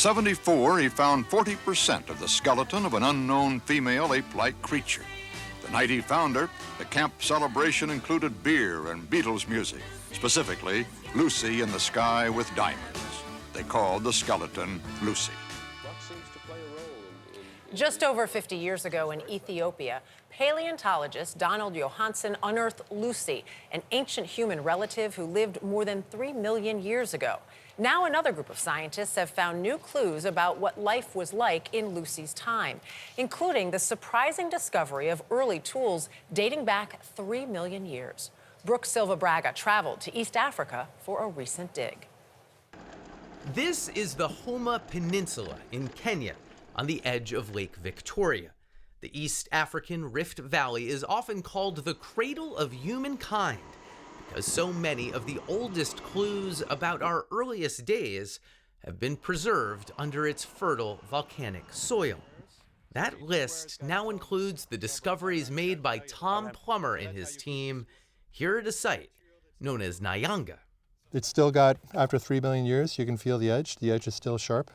'74, he found 40% of the skeleton of an unknown female ape-like creature. The night he found her, the camp celebration included beer and Beatles music, specifically Lucy in the Sky with Diamonds. They called the skeleton Lucy. Just over 50 years ago in Ethiopia, paleontologist Donald Johansen unearthed Lucy, an ancient human relative who lived more than 3 million years ago. Now another group of scientists have found new clues about what life was like in Lucy's time, including the surprising discovery of early tools dating back 3 million years. Brooke Silva Braga traveled to East Africa for a recent dig. This is the Homa Peninsula in Kenya, on the edge of Lake Victoria. The East African Rift Valley is often called the cradle of humankind because so many of the oldest clues about our earliest days have been preserved under its fertile volcanic soil. That list now includes the discoveries made by Tom Plummer and his team here at a site known as Nyanga. It's still got, after 3 million years, you can feel the edge. The edge is still sharp.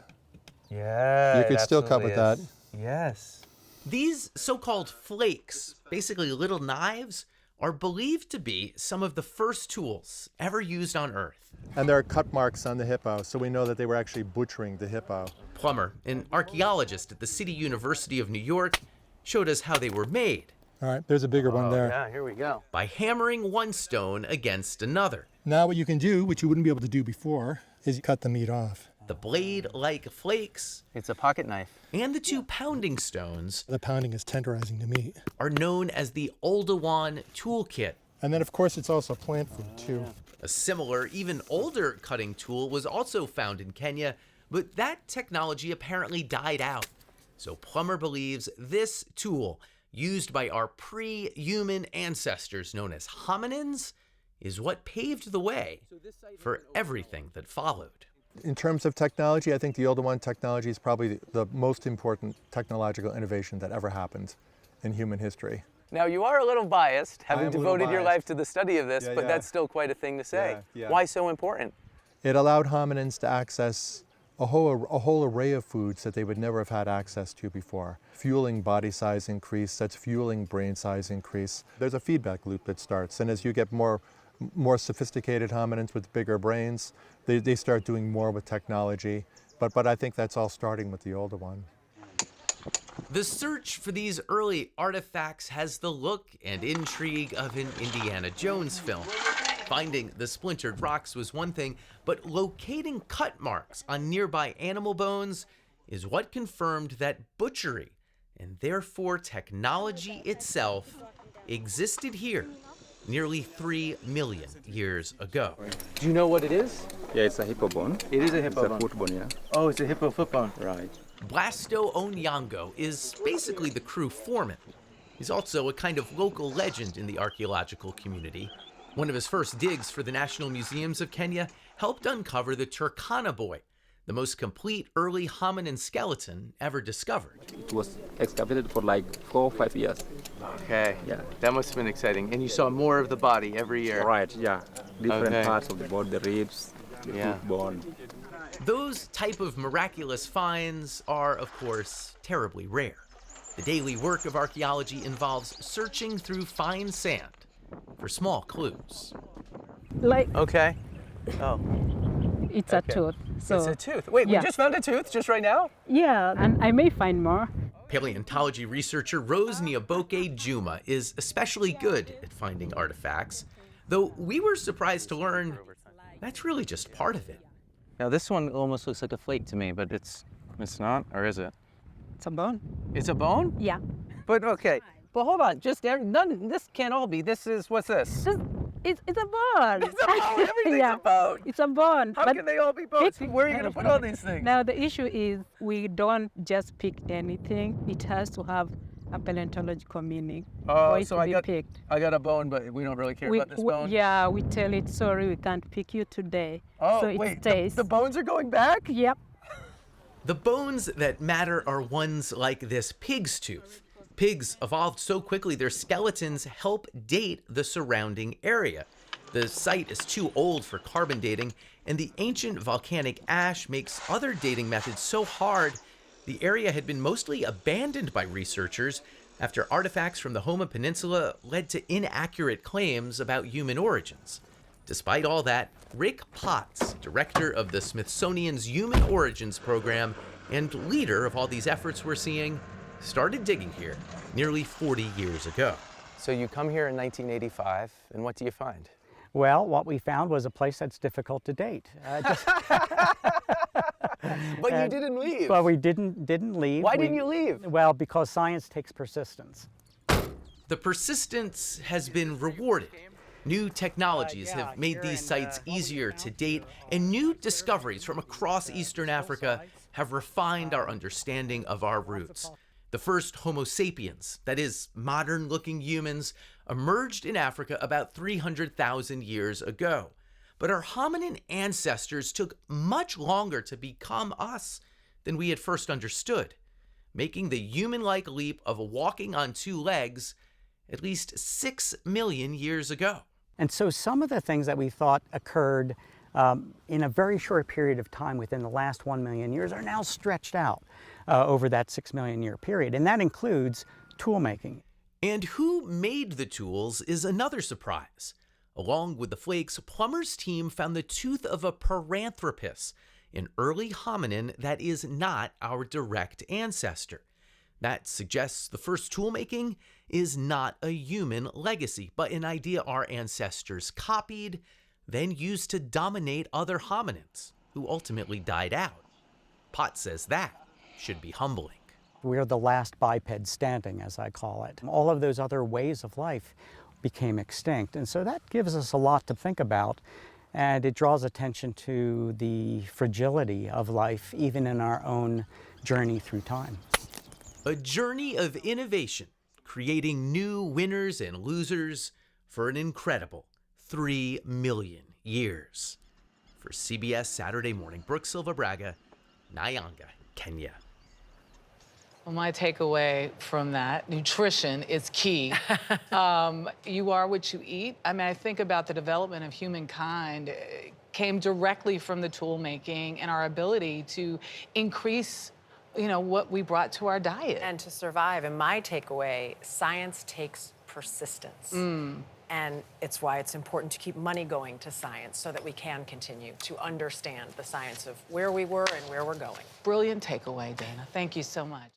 Yeah, you could still cut with that. Yes. These so-called flakes, basically little knives, are believed to be some of the first tools ever used on Earth. And there are cut marks on the hippo, so we know that they were actually butchering the hippo. Plummer, an archaeologist at the City University of New York, showed us how they were made. All right, there's a bigger one there. Yeah, here we go. By hammering one stone against another. Now what you can do, which you wouldn't be able to do before, is cut the meat off. The blade-like flakes, It's a pocket knife. and the two pounding stones The pounding is tenderizing the meat. are known as the Oldowan toolkit. And then, of course, it's also plant food, too. A similar, even older cutting tool was also found in Kenya, but that technology apparently died out. So Plummer believes this tool, used by our pre-human ancestors known as hominins, is what paved the way for everything that followed. In terms of technology, I think the older one technology is probably the most important technological innovation that ever happened in human history. Now, you are a little biased, having am a little devoted your biased. life to the study of this, Yeah, but yeah. that's still quite a thing to say. Yeah. Why so important? It allowed hominins to access a whole array of foods that they would never have had access to before. Fueling body size increase, that's fueling brain size increase. There's a feedback loop that starts, and as you get more sophisticated hominins with bigger brains, they start doing more with technology. But I think that's all starting with the older one. The search for these early artifacts has the look and intrigue of an Indiana Jones film. Finding the splintered rocks was one thing, but locating cut marks on nearby animal bones is what confirmed that butchery, and therefore technology itself, existed here nearly 3 million years ago. Do you know what it is? Yeah, it's a hippo bone. It is a hippo It's a bone. foot bone, yeah. Oh, it's a hippo foot bone. Right. Blasto Onyango is basically the crew foreman. He's also a kind of local legend in the archaeological community. One of his first digs for the National Museums of Kenya helped uncover the Turkana boy, the most complete early hominin skeleton ever discovered. It was excavated for like 4 or 5 years. Okay. Yeah. That must have been exciting. And you saw more of the body every year. Right, yeah. Different Okay. parts of the body, the ribs, the Yeah. foot bone. Those type of miraculous finds are, of course, terribly rare. The daily work of archaeology involves searching through fine sand for small clues. Like Okay. Oh, it's a tooth. So it's a tooth. Wait, yeah. we just found a tooth just right now? yeah, and I may find more. Paleontology researcher Rose Nyaboke Juma is especially good at finding artifacts, though we were surprised to learn that's really just part of it. Now this one almost looks like a flake to me, but it's not, or is it? It's a bone. It's a bone? Yeah. But okay. But hold on, none. This can't all be. This is what's this? It's a bone. It's a bone. Everything's yeah. a bone. It's a bone. How can they all be bones? Where are you gonna put all these things? Now the issue is we don't just pick anything. It has to have a paleontological meaning for it so to be picked. I got a bone, but we don't really care about this bone. Yeah, we tell it, sorry, we can't pick you today. Oh, so it wait, stays. the bones are going back? Yep. The bones that matter are ones like this pig's tooth. Pigs evolved so quickly their skeletons help date the surrounding area. The site is too old for carbon dating, and the ancient volcanic ash makes other dating methods so hard, the area had been mostly abandoned by researchers after artifacts from the Homa Peninsula led to inaccurate claims about human origins. Despite all that, Rick Potts, director of the Smithsonian's Human Origins program and leader of all these efforts we're seeing, started digging here nearly 40 years ago. So you come here in 1985, and what do you find? Well, what we found was a place that's difficult to date. But you didn't leave. But we didn't leave. Why didn't you leave? Well, because science takes persistence. The persistence has been rewarded. New technologies have made these sites easier to date, and new discoveries from across Eastern Africa have refined our understanding of our roots. The first Homo sapiens, that is, modern-looking humans, emerged in Africa about 300,000 years ago. But our hominin ancestors took much longer to become us than we had first understood, making the human-like leap of walking on two legs at least 6 million years ago. And so some of the things that we thought occurred in a very short period of time within the last 1 million years are now stretched out over that 6 million year period. And that includes tool making. And who made the tools is another surprise. Along with the flakes, Plummer's team found the tooth of a Paranthropus, an early hominin that is not our direct ancestor. That suggests the first tool making is not a human legacy, but an idea our ancestors copied, then used to dominate other hominins, who ultimately died out. Potts says that should be humbling. We're the last biped standing, as I call it. All of those other ways of life became extinct, and so that gives us a lot to think about, and it draws attention to the fragility of life, even in our own journey through time. A journey of innovation, creating new winners and losers for an incredible 3 million years. For CBS Saturday Morning, Brooke Silva Braga, Nyanga, Kenya. Well, my takeaway from that, nutrition is key. You are what you eat. I mean, I think about the development of humankind came directly from the tool making and our ability to increase, what we brought to our diet. And to survive. And my takeaway, science takes persistence. And it's why it's important to keep money going to science so that we can continue to understand the science of where we were and where we're going. Brilliant takeaway, Dana. Thank you so much.